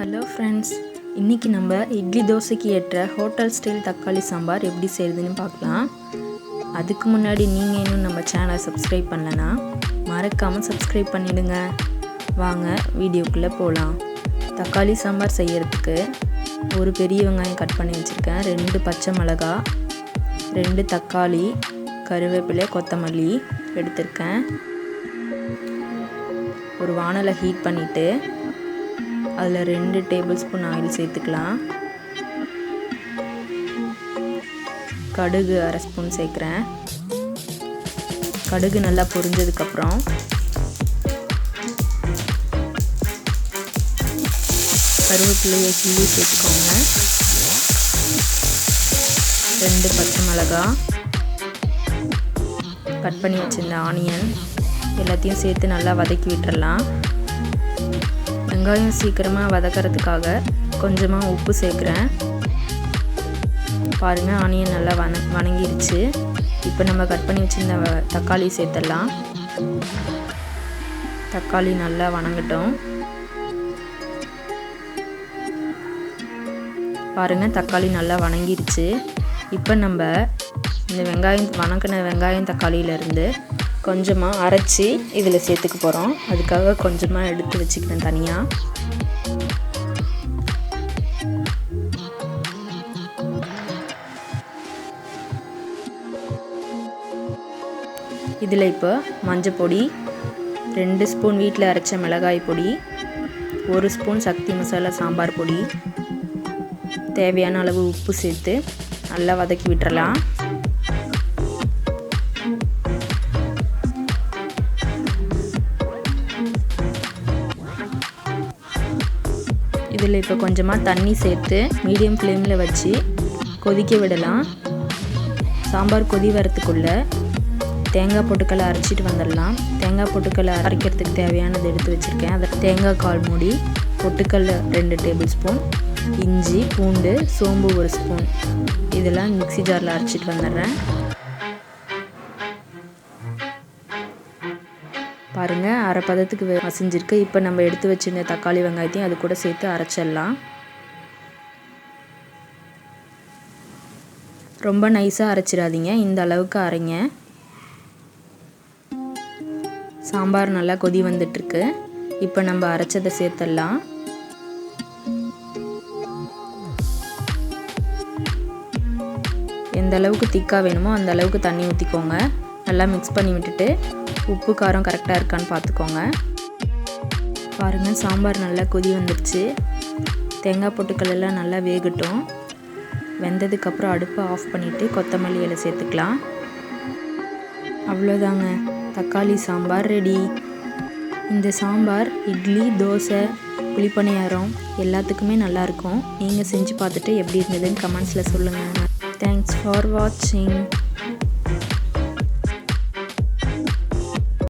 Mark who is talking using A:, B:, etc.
A: Hello friends, இன்றைக்கி நம்ம இட்லி தோசைக்கு ஏற்ற ஹோட்டல் ஸ்டைல் தக்காளி சாம்பார் எப்படி செய்கிறதுன்னு பார்க்கலாம். அதுக்கு முன்னாடி நீங்கள் இன்னும் நம்ம சேனலை சப்ஸ்கிரைப் பண்ணலன்னா மறக்காமல் சப்ஸ்கிரைப் பண்ணிவிடுங்க. வாங்க வீடியோக்குள்ளே போகலாம். தக்காளி சாம்பார் செய்கிறதுக்கு ஒரு பெரிய வெங்காயம் கட் பண்ணி வச்சுருக்கேன், 2 பச்சை மிளகா, 2 தக்காளி, கருவேப்பிலை, கொத்தமல்லி எடுத்திருக்கேன். ஒரு வானலை ஹீட் பண்ணிவிட்டு அதில் 2 டேபிள் ஸ்பூன் ஆயில் சேர்த்துக்கலாம். கடுகு 1/2 ஸ்பூன் சேர்க்குறேன். கடுகு நல்லா பொரிஞ்சதுக்கப்புறம் கருவேப்பிலையை கிள்ளி சேர்த்துக்கோங்க. 2 பச்சை மிளகா, கட் பண்ணி வச்சிருந்த ஆனியன் எல்லாத்தையும் சேர்த்து நல்லா வதக்கி விட்டுறலாம். வெங்காயம் சீக்கிரமாக வதக்கிறதுக்காக கொஞ்சமாக உப்பு சேர்க்குறேன். பாருங்கள், ஆனியன் நல்லா வணங்கிருச்சு. இப்போ நம்ம கட் பண்ணி வச்சுருந்த தக்காளி சேர்த்துடலாம். தக்காளி நல்லா வணங்கட்டும். பாருங்கள், தக்காளி நல்லா வணங்கிருச்சு. இப்போ நம்ம இந்த வணங்கின வெங்காயம் தக்காளியிலேருந்து கொஞ்சமாக அரைச்சி இதில் சேர்த்துக்க போகிறோம். அதுக்காக கொஞ்சமாக எடுத்து வச்சுக்கிறேன் தனியாக. இதில் இப்போ மஞ்சள் பொடி, 2 ஸ்பூன் வீட்டில் அரைச்ச மிளகாய் பொடி, 1 ஸ்பூன் சக்தி மசாலா சாம்பார் பொடி, தேவையான அளவு உப்பு சேர்த்து நல்லா வதக்கி விட்டுறலாம். இதில் இப்போ கொஞ்சமாக தண்ணி சேர்த்து மீடியம் ஃப்ளேமில் வச்சு கொதிக்க விடலாம். சாம்பார் கொதி வரத்துக்குள்ளே தேங்காய் பொட்டுக்கல்லை அரைச்சிட்டு வந்துடலாம். தேங்காய் பொட்டுக்கல்லை அரைக்கிறதுக்கு தேவையானது எடுத்து வச்சுருக்கேன். அதை தேங்காய் 1/4 மூடி, பொட்டுக்கல்ல 2 டேபிள் ஸ்பூன், இஞ்சி, பூண்டு, சோம்பு 1 ஸ்பூன், இதெல்லாம் மிக்ஸி ஜாரில் அரைச்சிட்டு வந்துடுறேன். பாருங்கள், அரை பதத்துக்கு மசிஞ்சிருக்கு. இப்போ நம்ம எடுத்து வச்சிருந்த தக்காளி வெங்காயத்தையும் அது கூட சேர்த்து அரைச்சிடலாம். ரொம்ப நைஸாக அரைச்சிடாதீங்க, இந்த அளவுக்கு அரைங்க. சாம்பார் நல்லா கொதி வந்துட்டுருக்கு. இப்போ நம்ம அரைச்சதை சேர்த்துடலாம். எந்த அளவுக்கு திக்காக வேணுமோ அந்த அளவுக்கு தண்ணி ஊற்றிக்கோங்க. நல்லா மிக்ஸ் பண்ணி விட்டுட்டு உப்பு காரம் கரெக்டாக இருக்கான்னு பார்த்துக்கோங்க. பாருங்கள், சாம்பார் நல்லா கொதி வந்துடுச்சு. தேங்காய் பொட்டுக்கல் எல்லாம் நல்லா வேகட்டும். வெந்ததுக்கப்புறம் அடுப்பை ஆஃப் பண்ணிவிட்டு கொத்தமல்லி இலை சேர்த்துக்கலாம். அவ்வளோதாங்க, தக்காளி சாம்பார் ரெடி. இந்த சாம்பார் இட்லி, தோசை, குழிப்பணியாரம் எல்லாத்துக்குமே நல்லாயிருக்கும். நீங்கள் செஞ்சு பார்த்துட்டு எப்படி இருந்ததுன்னு கமெண்ட்ஸில் சொல்லுங்கள். தேங்க்ஸ் ஃபார் வாட்சிங்.